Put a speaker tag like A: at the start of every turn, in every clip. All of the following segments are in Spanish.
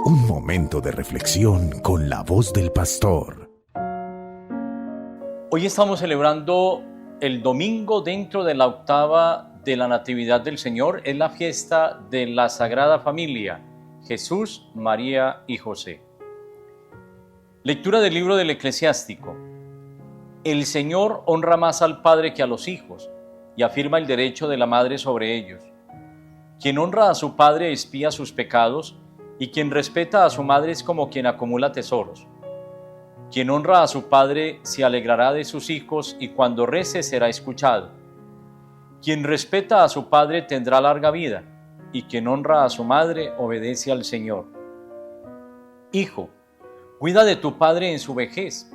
A: Un momento de reflexión con la voz del pastor.
B: Hoy estamos celebrando el domingo dentro de la octava de la Natividad del Señor. Es la fiesta de la Sagrada Familia, Jesús, María y José. Lectura del libro del Eclesiástico. El Señor honra más al padre que a los hijos y afirma el derecho de la madre sobre ellos. Quien honra a su padre expía sus pecados, y quien respeta a su madre es como quien acumula tesoros. Quien honra a su padre se alegrará de sus hijos, y cuando rece será escuchado. Quien respeta a su padre tendrá larga vida, y quien honra a su madre obedece al Señor. Hijo, cuida de tu padre en su vejez,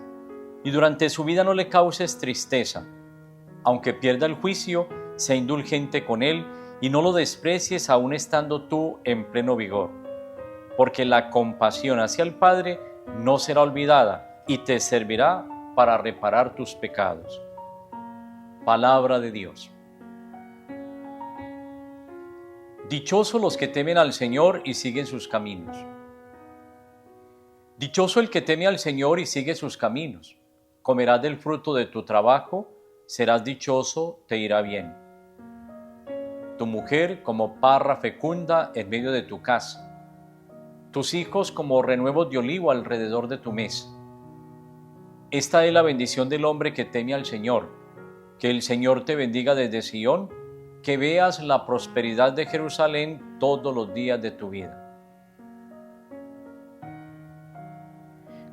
B: y durante su vida no le causes tristeza. Aunque pierda el juicio, sé indulgente con él, y no lo desprecies aun estando tú en pleno vigor. Porque la compasión hacia el Padre no será olvidada y te servirá para reparar tus pecados. Palabra de Dios. Dichosos los que temen al Señor y siguen sus caminos. Dichoso el que teme al Señor y sigue sus caminos. Comerás del fruto de tu trabajo, serás dichoso, te irá bien. Tu mujer como parra fecunda en medio de tu casa. Tus hijos como renuevos de olivo alrededor de tu mesa. Esta es la bendición del hombre que teme al Señor. Que el Señor te bendiga desde Sión, que veas la prosperidad de Jerusalén todos los días de tu vida.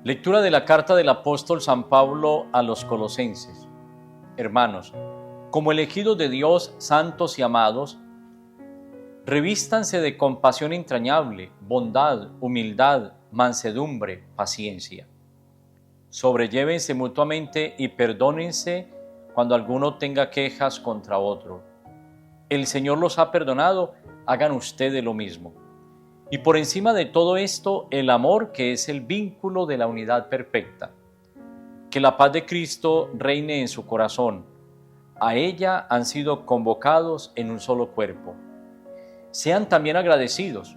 B: Lectura de la carta del apóstol San Pablo a los Colosenses. Hermanos, como elegidos de Dios, santos y amados, revístanse de compasión entrañable, bondad, humildad, mansedumbre, paciencia. Sobrellévense mutuamente y perdónense cuando alguno tenga quejas contra otro. El Señor los ha perdonado, hagan ustedes lo mismo. Y por encima de todo esto, el amor, que es el vínculo de la unidad perfecta. Que la paz de Cristo reine en su corazón. A ella han sido convocados en un solo cuerpo. Sean también agradecidos.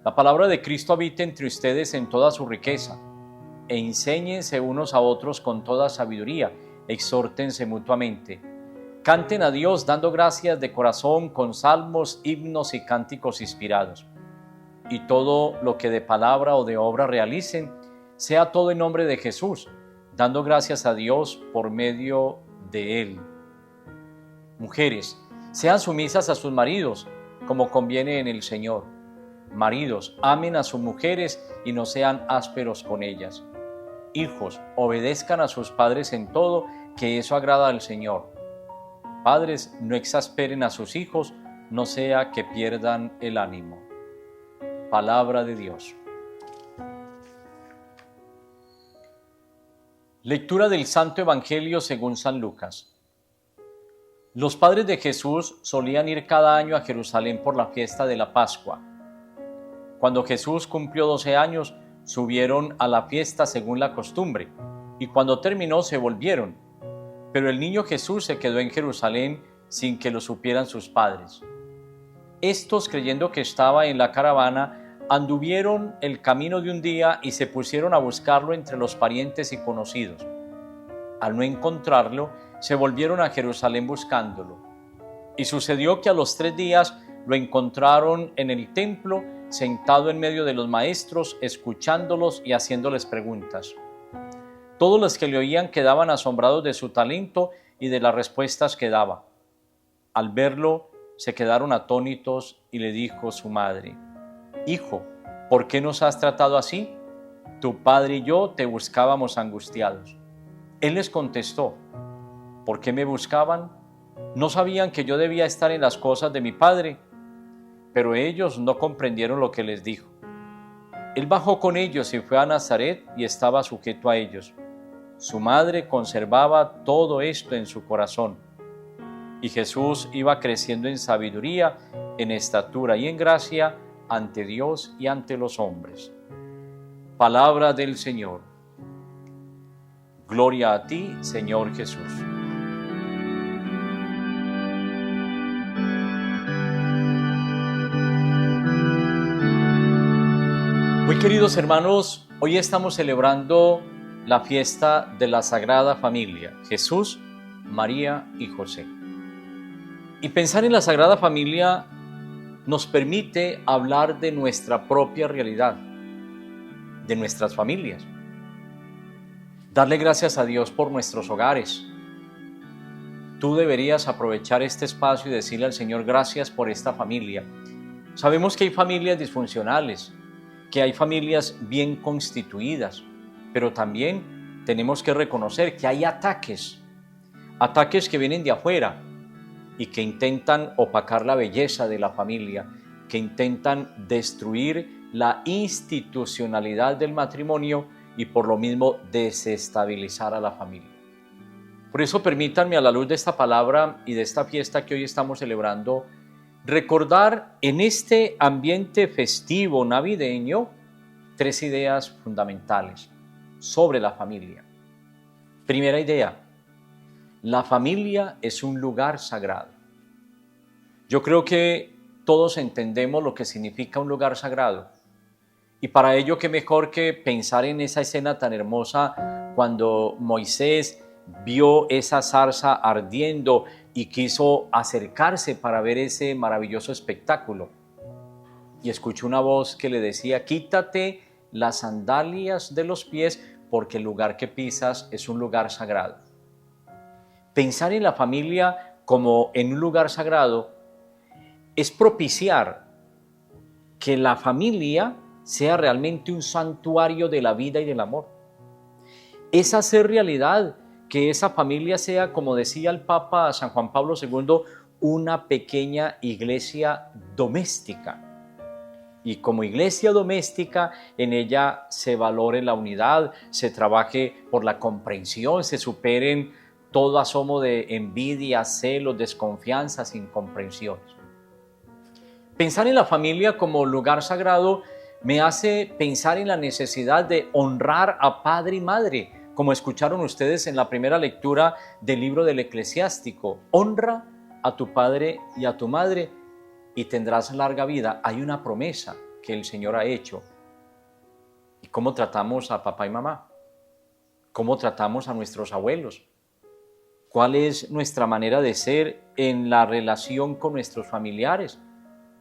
B: La palabra de Cristo habite entre ustedes en toda su riqueza. E enséñense unos a otros con toda sabiduría. Exhórtense mutuamente. Canten a Dios dando gracias de corazón con salmos, himnos y cánticos inspirados. Y todo lo que de palabra o de obra realicen, sea todo en nombre de Jesús, dando gracias a Dios por medio de Él. Mujeres, sean sumisas a sus maridos, como conviene en el Señor. Maridos, amen a sus mujeres y no sean ásperos con ellas. Hijos, obedezcan a sus padres en todo, que eso agrada al Señor. Padres, no exasperen a sus hijos, no sea que pierdan el ánimo. Palabra de Dios. Lectura del Santo Evangelio según San Lucas. Los padres de Jesús solían ir cada año a Jerusalén por la fiesta de la Pascua. Cuando Jesús cumplió 12 años, subieron a la fiesta según la costumbre, y cuando terminó se volvieron. Pero el niño Jesús se quedó en Jerusalén sin que lo supieran sus padres. Estos, creyendo que estaba en la caravana, anduvieron el camino de un día y se pusieron a buscarlo entre los parientes y conocidos. Al no encontrarlo, se volvieron a Jerusalén buscándolo. Y sucedió que a los 3 días lo encontraron en el templo, sentado en medio de los maestros, escuchándolos y haciéndoles preguntas. Todos los que le oían quedaban asombrados de su talento y de las respuestas que daba. Al verlo, se quedaron atónitos y le dijo su madre: Hijo, ¿por qué nos has tratado así? Tu padre y yo te buscábamos angustiados. Él les contestó: ¿por qué me buscaban? ¿No sabían que yo debía estar en las cosas de mi padre? Pero ellos no comprendieron lo que les dijo. Él bajó con ellos y fue a Nazaret y estaba sujeto a ellos. Su madre conservaba todo esto en su corazón. Y Jesús iba creciendo en sabiduría, en estatura y en gracia ante Dios y ante los hombres. Palabra del Señor. Gloria a ti, Señor Jesús. Muy queridos hermanos, hoy estamos celebrando la fiesta de la Sagrada Familia, Jesús, María y José. Y pensar en la Sagrada Familia nos permite hablar de nuestra propia realidad, de nuestras familias. Darle gracias a Dios por nuestros hogares. Tú deberías aprovechar este espacio y decirle al Señor gracias por esta familia. Sabemos que hay familias disfuncionales, que hay familias bien constituidas, pero también tenemos que reconocer que hay ataques que vienen de afuera y que intentan opacar la belleza de la familia, que intentan destruir la institucionalidad del matrimonio y por lo mismo desestabilizar a la familia. Por eso permítanme, a la luz de esta palabra y de esta fiesta que hoy estamos celebrando, recordar en este ambiente festivo navideño 3 ideas fundamentales sobre la familia. Primera idea: la familia es un lugar sagrado. Yo creo que todos entendemos lo que significa un lugar sagrado. Y para ello, qué mejor que pensar en esa escena tan hermosa cuando Moisés vio esa zarza ardiendo y quiso acercarse para ver ese maravilloso espectáculo. Y escuchó una voz que le decía: quítate las sandalias de los pies porque el lugar que pisas es un lugar sagrado. Pensar en la familia como en un lugar sagrado es propiciar que la familia sea realmente un santuario de la vida y del amor. Es hacer realidad que esa familia sea, como decía el Papa San Juan Pablo II, una pequeña iglesia doméstica. Y como iglesia doméstica, en ella se valore la unidad, se trabaje por la comprensión, se superen todo asomo de envidia, celos, desconfianzas, incomprensiones. Pensar en la familia como lugar sagrado me hace pensar en la necesidad de honrar a padre y madre, como escucharon ustedes en la primera lectura del libro del Eclesiástico. Honra a tu padre y a tu madre y tendrás larga vida. Hay una promesa que el Señor ha hecho. ¿Y cómo tratamos a papá y mamá? ¿Cómo tratamos a nuestros abuelos? ¿Cuál es nuestra manera de ser en la relación con nuestros familiares?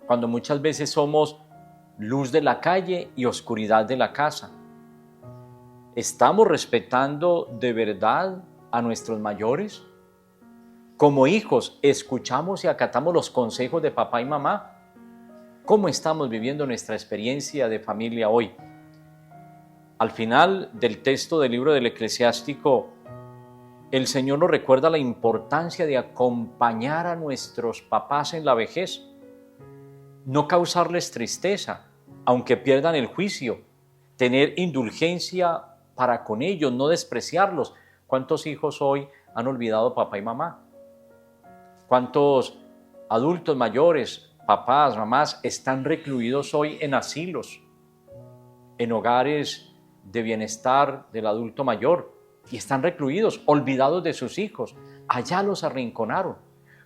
B: Cuando muchas veces somos luz de la calle y oscuridad de la casa. ¿Estamos respetando de verdad a nuestros mayores? Como hijos, ¿escuchamos y acatamos los consejos de papá y mamá? ¿Cómo estamos viviendo nuestra experiencia de familia hoy? Al final del texto del libro del Eclesiástico, el Señor nos recuerda la importancia de acompañar a nuestros papás en la vejez, no causarles tristeza, aunque pierdan el juicio, tener indulgencia para con ellos, no despreciarlos. ¿Cuántos hijos hoy han olvidado papá y mamá? ¿Cuántos adultos mayores, papás, mamás, están recluidos hoy en asilos, en hogares de bienestar del adulto mayor, y están recluidos, olvidados de sus hijos? Allá los arrinconaron.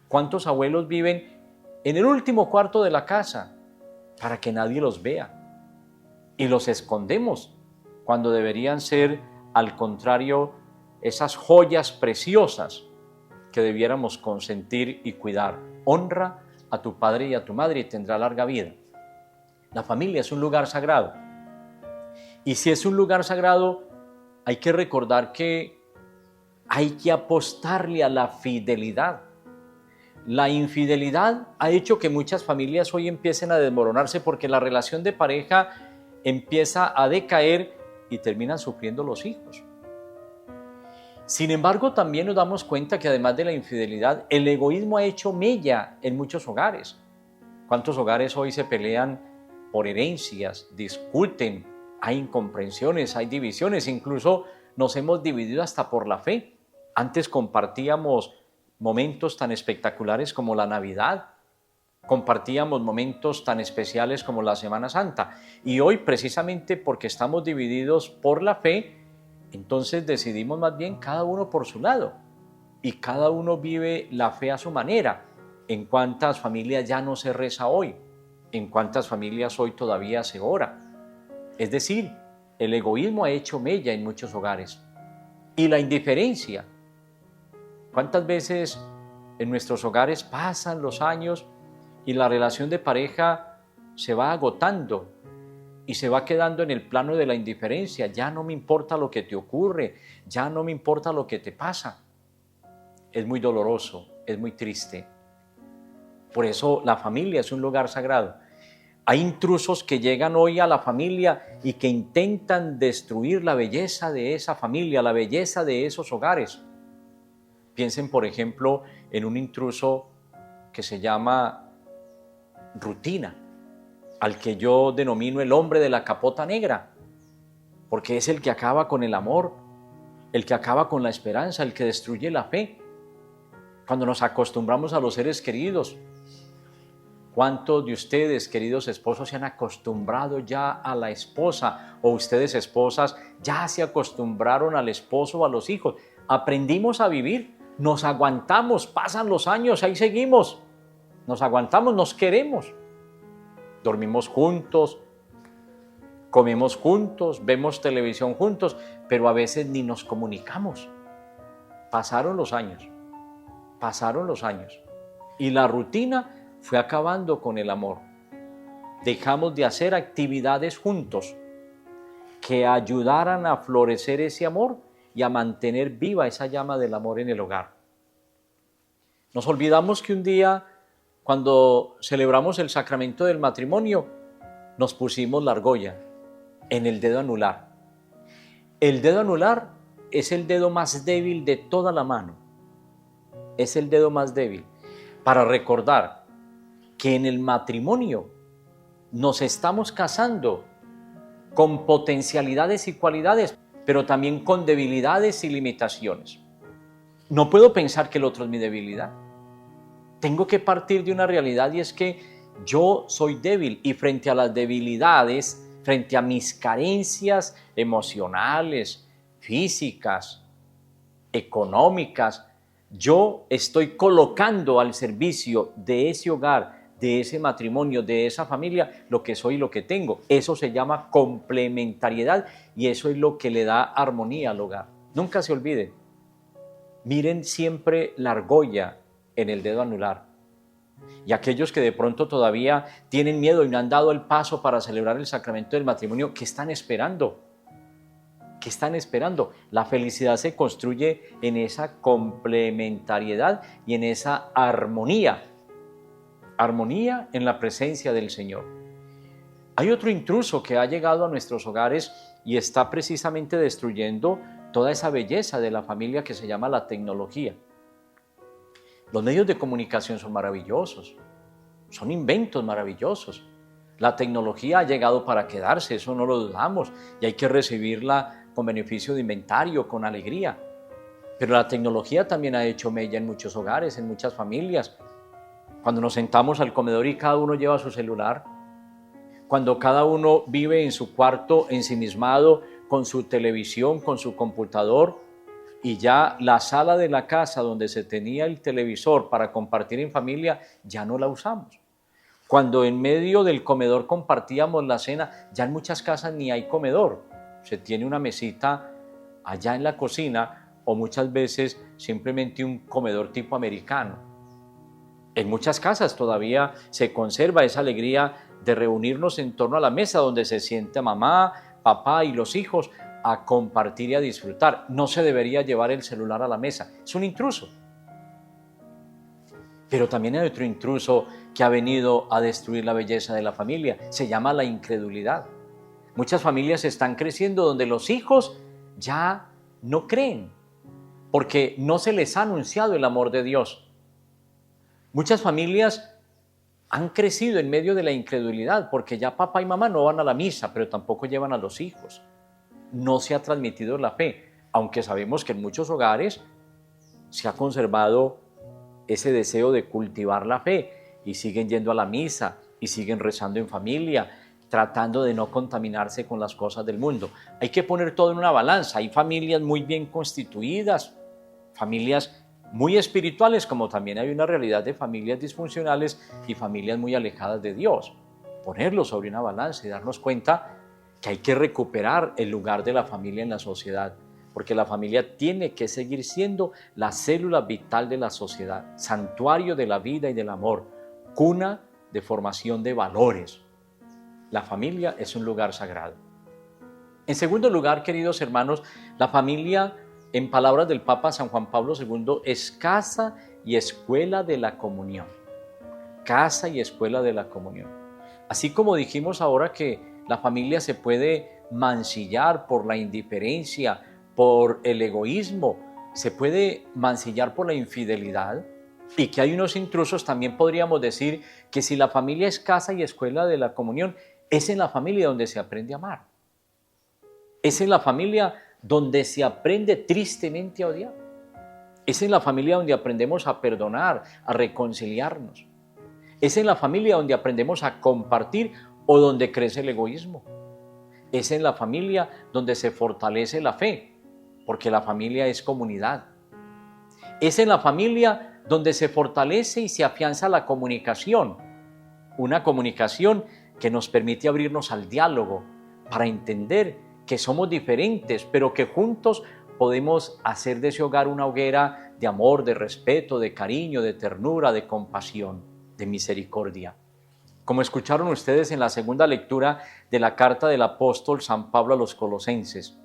B: ¿Cuántos abuelos viven en el último cuarto de la casa para que nadie los vea? Y los escondemos cuando deberían ser, al contrario, esas joyas preciosas que debiéramos consentir y cuidar. Honra a tu padre y a tu madre y tendrá larga vida. La familia es un lugar sagrado. Y si es un lugar sagrado, hay que recordar que hay que apostarle a la fidelidad. La infidelidad ha hecho que muchas familias hoy empiecen a desmoronarse porque la relación de pareja empieza a decaer y terminan sufriendo los hijos. Sin embargo, también nos damos cuenta que además de la infidelidad, el egoísmo ha hecho mella en muchos hogares. ¿Cuántos hogares hoy se pelean por herencias, discuten, hay incomprensiones, hay divisiones, incluso nos hemos dividido hasta por la fe? Antes compartíamos momentos tan espectaculares como la Navidad, compartíamos momentos tan especiales como la Semana Santa, y hoy, precisamente porque estamos divididos por la fe, entonces decidimos más bien cada uno por su lado y cada uno vive la fe a su manera. ¿En cuántas familias ya no se reza hoy? ¿En cuántas familias hoy todavía se ora? Es decir, el egoísmo ha hecho mella en muchos hogares. Y la indiferencia. ¿Cuántas veces en nuestros hogares pasan los años y la relación de pareja se va agotando y se va quedando en el plano de la indiferencia? Ya no me importa lo que te ocurre, ya no me importa lo que te pasa. Es muy doloroso, es muy triste. Por eso la familia es un lugar sagrado. Hay intrusos que llegan hoy a la familia y que intentan destruir la belleza de esa familia, la belleza de esos hogares. Piensen, por ejemplo, en un intruso que se llama rutina, al que yo denomino el hombre de la capota negra, porque es el que acaba con el amor, el que acaba con la esperanza, el que destruye la fe. Cuando nos acostumbramos a los seres queridos, ¿cuántos de ustedes, queridos esposos, se han acostumbrado ya a la esposa? O ustedes, esposas, ya se acostumbraron al esposo o a los hijos. Aprendimos a vivir, nos aguantamos, pasan los años, ahí seguimos. Nos aguantamos, nos queremos. Dormimos juntos, comemos juntos, vemos televisión juntos, pero a veces ni nos comunicamos. Pasaron los años. Y la rutina fue acabando con el amor. Dejamos de hacer actividades juntos que ayudaran a florecer ese amor y a mantener viva esa llama del amor en el hogar. Nos olvidamos que un día, cuando celebramos el sacramento del matrimonio, nos pusimos la argolla en el dedo anular. El dedo anular es el dedo más débil de toda la mano. Es el dedo más débil para recordar que en el matrimonio nos estamos casando con potencialidades y cualidades, pero también con debilidades y limitaciones. No puedo pensar que el otro es mi debilidad. Tengo que partir de una realidad, y es que yo soy débil, y frente a las debilidades, frente a mis carencias emocionales, físicas, económicas, yo estoy colocando al servicio de ese hogar, de ese matrimonio, de esa familia, lo que soy y lo que tengo. Eso se llama complementariedad, y eso es lo que le da armonía al hogar. Nunca se olviden, miren siempre la argolla en el dedo anular. Y aquellos que de pronto todavía tienen miedo y no han dado el paso para celebrar el sacramento del matrimonio, ¿qué están esperando? ¿Qué están esperando? La felicidad se construye en esa complementariedad y en esa armonía. Armonía en la presencia del Señor. Hay otro intruso que ha llegado a nuestros hogares y está precisamente destruyendo toda esa belleza de la familia, que se llama la tecnología. Los medios de comunicación son maravillosos, son inventos maravillosos. La tecnología ha llegado para quedarse, eso no lo dudamos, y hay que recibirla con beneficio de inventario, con alegría. Pero la tecnología también ha hecho mella en muchos hogares, en muchas familias. Cuando nos sentamos al comedor y cada uno lleva su celular, cuando cada uno vive en su cuarto ensimismado con su televisión, con su computador, y ya la sala de la casa donde se tenía el televisor para compartir en familia, ya no la usamos. Cuando en medio del comedor compartíamos la cena, ya en muchas casas ni hay comedor. Se tiene una mesita allá en la cocina, o muchas veces simplemente un comedor tipo americano. En muchas casas todavía se conserva esa alegría de reunirnos en torno a la mesa donde se sienta mamá, papá y los hijos a compartir y a disfrutar. No se debería llevar el celular a la mesa, es un intruso. Pero también hay otro intruso que ha venido a destruir la belleza de la familia, se llama la incredulidad. Muchas familias están creciendo donde los hijos ya no creen, porque no se les ha anunciado el amor de Dios. Muchas familias han crecido en medio de la incredulidad, porque ya papá y mamá no van a la misa, pero tampoco llevan a los hijos. No se ha transmitido la fe, aunque sabemos que en muchos hogares se ha conservado ese deseo de cultivar la fe, y siguen yendo a la misa, y siguen rezando en familia, tratando de no contaminarse con las cosas del mundo. Hay que poner todo en una balanza. Hay familias muy bien constituidas, familias muy espirituales, como también hay una realidad de familias disfuncionales y familias muy alejadas de Dios. Ponerlo sobre una balanza y darnos cuenta que hay que recuperar el lugar de la familia en la sociedad, porque la familia tiene que seguir siendo la célula vital de la sociedad, santuario de la vida y del amor, cuna de formación de valores. La familia es un lugar sagrado. En segundo lugar, queridos hermanos, la familia, en palabras del Papa San Juan Pablo II, es casa y escuela de la comunión. Casa y escuela de la comunión. Así como dijimos ahora que la familia se puede mancillar por la indiferencia, por el egoísmo, se puede mancillar por la infidelidad, y que hay unos intrusos, también podríamos decir que si la familia es casa y escuela de la comunión, es en la familia donde se aprende a amar. Es en la familia donde se aprende tristemente a odiar. Es en la familia donde aprendemos a perdonar, a reconciliarnos. Es en la familia donde aprendemos a compartir o donde crece el egoísmo. Es en la familia donde se fortalece la fe, porque la familia es comunidad. Es en la familia donde se fortalece y se afianza la comunicación, una comunicación que nos permite abrirnos al diálogo para entender que somos diferentes, pero que juntos podemos hacer de ese hogar una hoguera de amor, de respeto, de cariño, de ternura, de compasión, de misericordia. Como escucharon ustedes en la segunda lectura de la carta del apóstol San Pablo a los Colosenses,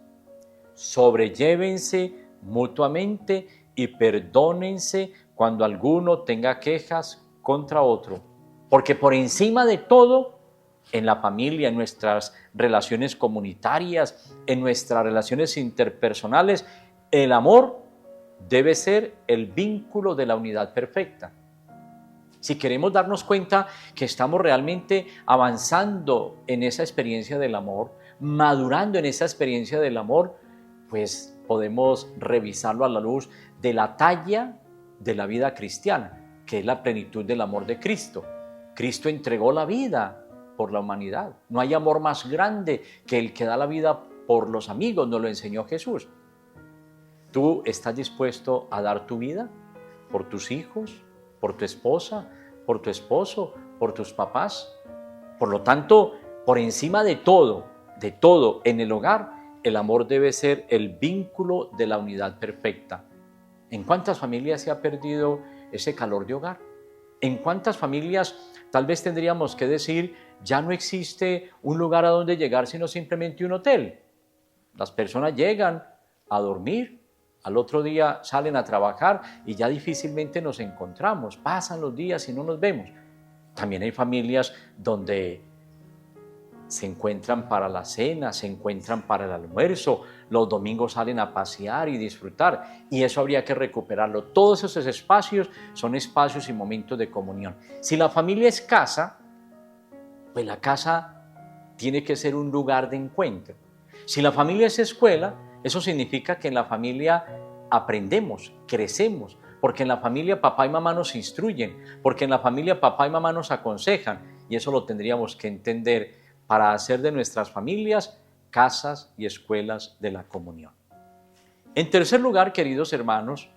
B: sobrellévense mutuamente y perdónense cuando alguno tenga quejas contra otro, porque por encima de todo, en la familia, en nuestras relaciones comunitarias, en nuestras relaciones interpersonales, el amor debe ser el vínculo de la unidad perfecta. Si queremos darnos cuenta que estamos realmente avanzando en esa experiencia del amor, madurando en esa experiencia del amor, pues podemos revisarlo a la luz de la talla de la vida cristiana, que es la plenitud del amor de Cristo. Cristo entregó la vida por la humanidad. No hay amor más grande que el que da la vida por los amigos, nos lo enseñó Jesús. ¿Tú estás dispuesto a dar tu vida por tus hijos, por tu esposa, por tu esposo, por tus papás? Por lo tanto, por encima de todo en el hogar, el amor debe ser el vínculo de la unidad perfecta. ¿En cuántas familias se ha perdido ese calor de hogar? ¿En cuántas familias tal vez tendríamos que decir, ya no existe un lugar a donde llegar, sino simplemente un hotel? Las personas llegan a dormir, al otro día salen a trabajar y ya difícilmente nos encontramos. Pasan los días y no nos vemos. También hay familias donde se encuentran para la cena, se encuentran para el almuerzo, los domingos salen a pasear y disfrutar, y eso habría que recuperarlo. Todos esos espacios son espacios y momentos de comunión. Si la familia es casa, pues la casa tiene que ser un lugar de encuentro. Si la familia es escuela, eso significa que en la familia aprendemos, crecemos, porque en la familia papá y mamá nos instruyen, porque en la familia papá y mamá nos aconsejan, y eso lo tendríamos que entender para hacer de nuestras familias casas y escuelas de la comunión. En tercer lugar, queridos hermanos,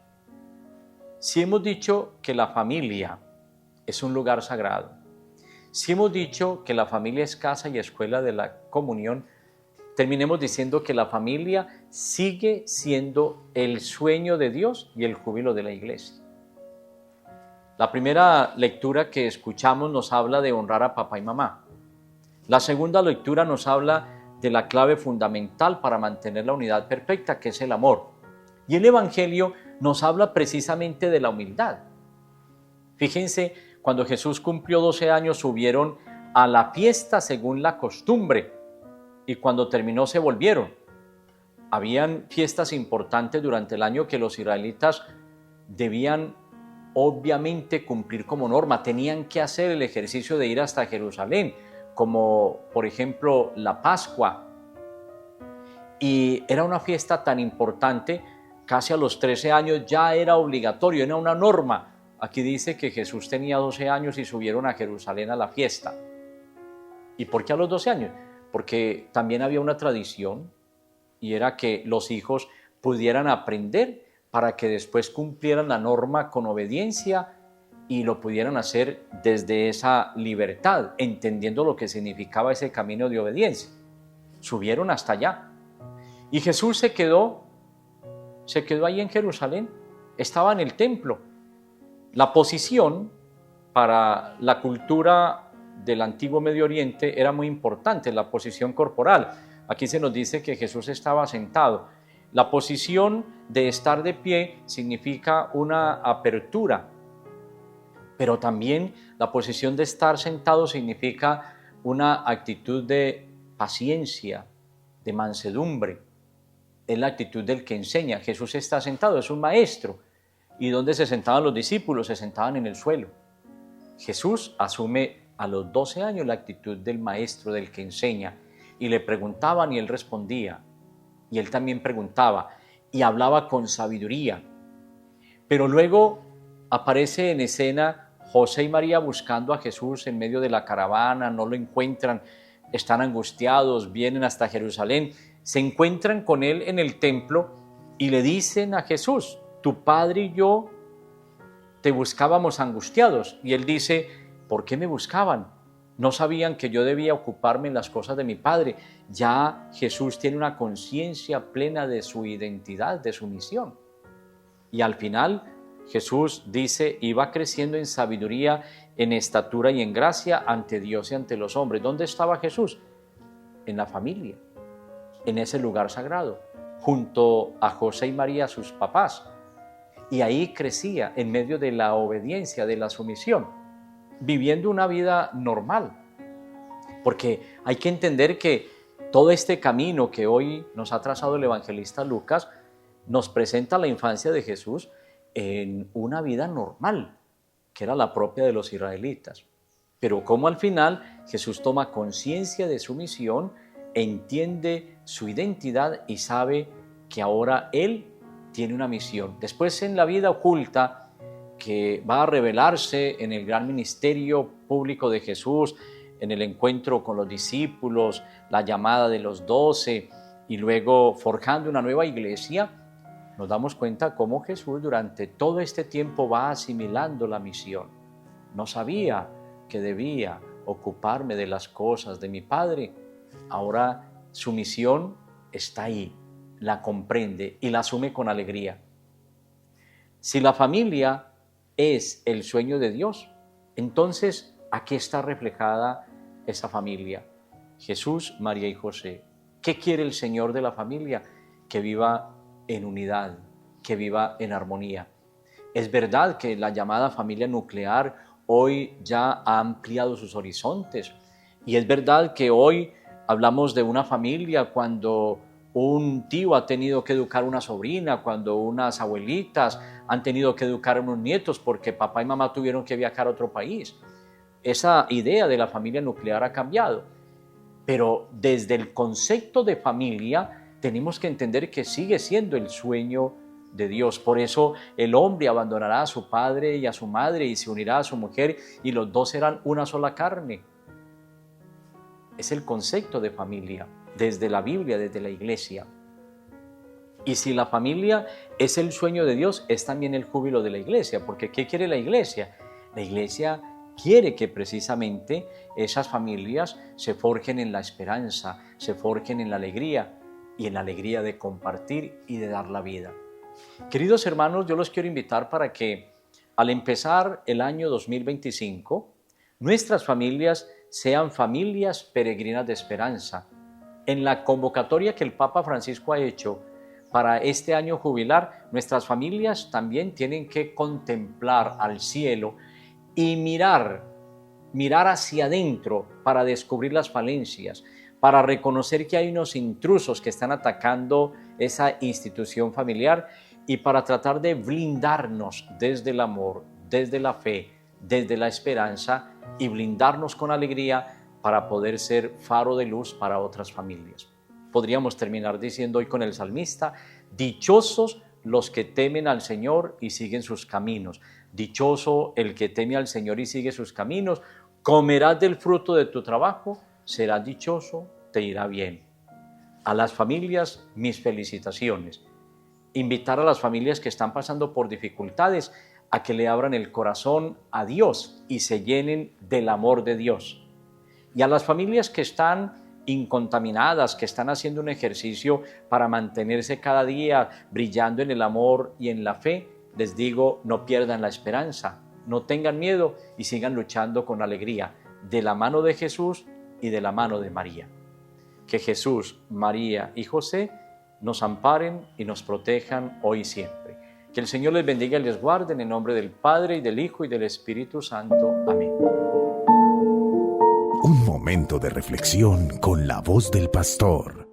B: si hemos dicho que la familia es un lugar sagrado, si hemos dicho que la familia es casa y escuela de la comunión, terminemos diciendo que la familia sigue siendo el sueño de Dios y el júbilo de la Iglesia. La primera lectura que escuchamos nos habla de honrar a papá y mamá. La segunda lectura nos habla de la clave fundamental para mantener la unidad perfecta, que es el amor. Y el Evangelio nos habla precisamente de la humildad. Fíjense, cuando Jesús cumplió 12 años, subieron a la fiesta según la costumbre, y cuando terminó se volvieron. Habían fiestas importantes durante el año que los israelitas debían obviamente cumplir como norma, tenían que hacer el ejercicio de ir hasta Jerusalén, como por ejemplo la Pascua, y era una fiesta tan importante, casi a los 13 años ya era obligatorio, era una norma. Aquí dice que Jesús tenía 12 años y subieron a Jerusalén a la fiesta. ¿Y por qué a los 12 años? Porque también había una tradición, y era que los hijos pudieran aprender para que después cumplieran la norma con obediencia y lo pudieran hacer desde esa libertad, entendiendo lo que significaba ese camino de obediencia. subieron hasta allá. Y Jesús se quedó ahí en Jerusalén, estaba en el templo. La posición para la cultura del antiguo Medio Oriente era muy importante, la posición corporal. Aquí se nos dice que Jesús estaba sentado. La posición de estar de pie significa una apertura, pero también la posición de estar sentado significa una actitud de paciencia, de mansedumbre. Es la actitud del que enseña. Jesús está sentado, es un maestro. ¿Y dónde se sentaban los discípulos? Se sentaban en el suelo. Jesús asume a los 12 años la actitud del maestro, del que enseña, y le preguntaban y él respondía, y él también preguntaba y hablaba con sabiduría. Pero luego aparece en escena José y María buscando a Jesús en medio de la caravana, no lo encuentran, están angustiados, vienen hasta Jerusalén, se encuentran con él en el templo y le dicen a Jesús: tu padre y yo te buscábamos angustiados. Y él dice: ¿por qué me buscaban? No sabían que yo debía ocuparme en las cosas de mi padre. Ya Jesús tiene una conciencia plena de su identidad, de su misión. Y al final Jesús dice: iba creciendo en sabiduría, en estatura y en gracia ante Dios y ante los hombres. ¿Dónde estaba Jesús? En la familia, en ese lugar sagrado, junto a José y María, sus papás. Y ahí crecía en medio de la obediencia, de la sumisión, viviendo una vida normal. Porque hay que entender que todo este camino que hoy nos ha trazado el evangelista Lucas nos presenta la infancia de Jesús en una vida normal, que era la propia de los israelitas. Pero como al final Jesús toma conciencia de su misión, entiende su identidad y sabe que ahora Él tiene una misión. Después, en la vida oculta que va a revelarse en el gran ministerio público de Jesús, en el encuentro con los discípulos, la llamada de los 12 y luego forjando una nueva iglesia, nos damos cuenta cómo Jesús durante todo este tiempo va asimilando la misión. No sabía que debía ocuparme de las cosas de mi Padre. Ahora su misión está ahí, la comprende y la asume con alegría. Si la familia es el sueño de Dios, entonces aquí está reflejada esa familia. Jesús, María y José. ¿Qué quiere el Señor de la familia? Que viva en unidad, que viva en armonía. Es verdad que la llamada familia nuclear hoy ya ha ampliado sus horizontes, y es verdad que hoy hablamos de una familia cuando un tío ha tenido que educar a una sobrina, cuando unas abuelitas han tenido que educar a unos nietos porque papá y mamá tuvieron que viajar a otro país. Esa idea de la familia nuclear ha cambiado, pero desde el concepto de familia tenemos que entender que sigue siendo el sueño de Dios. Por eso el hombre abandonará a su padre y a su madre y se unirá a su mujer y los dos serán una sola carne. Es el concepto de familia, desde la Biblia, desde la iglesia. Y si la familia es el sueño de Dios, es también el júbilo de la iglesia, porque ¿qué quiere la iglesia? La iglesia quiere que precisamente esas familias se forjen en la esperanza, se forjen en la alegría y en la alegría de compartir y de dar la vida. Queridos hermanos, yo los quiero invitar para que al empezar el año 2025, nuestras familias sean familias peregrinas de esperanza. En la convocatoria que el Papa Francisco ha hecho para este año jubilar, nuestras familias también tienen que contemplar al cielo y mirar hacia adentro para descubrir las falencias, para reconocer que hay unos intrusos que están atacando esa institución familiar y para tratar de blindarnos desde el amor, desde la fe, desde la esperanza y blindarnos con alegría para poder ser faro de luz para otras familias. Podríamos terminar diciendo hoy con el salmista: dichosos los que temen al Señor y siguen sus caminos. Dichoso el que teme al Señor y sigue sus caminos. Comerás del fruto de tu trabajo, serás dichoso, te irá bien. A las familias, mis felicitaciones. Invitar a las familias que están pasando por dificultades a que le abran el corazón a Dios y se llenen del amor de Dios. Y a las familias que están incontaminadas, que están haciendo un ejercicio para mantenerse cada día brillando en el amor y en la fe, les digo, no pierdan la esperanza, no tengan miedo y sigan luchando con alegría, de la mano de Jesús y de la mano de María. Que Jesús, María y José nos amparen y nos protejan hoy y siempre. Que el Señor les bendiga y les guarde en el nombre del Padre y del Hijo y del Espíritu Santo. Amén.
A: Un momento de reflexión con la voz del pastor.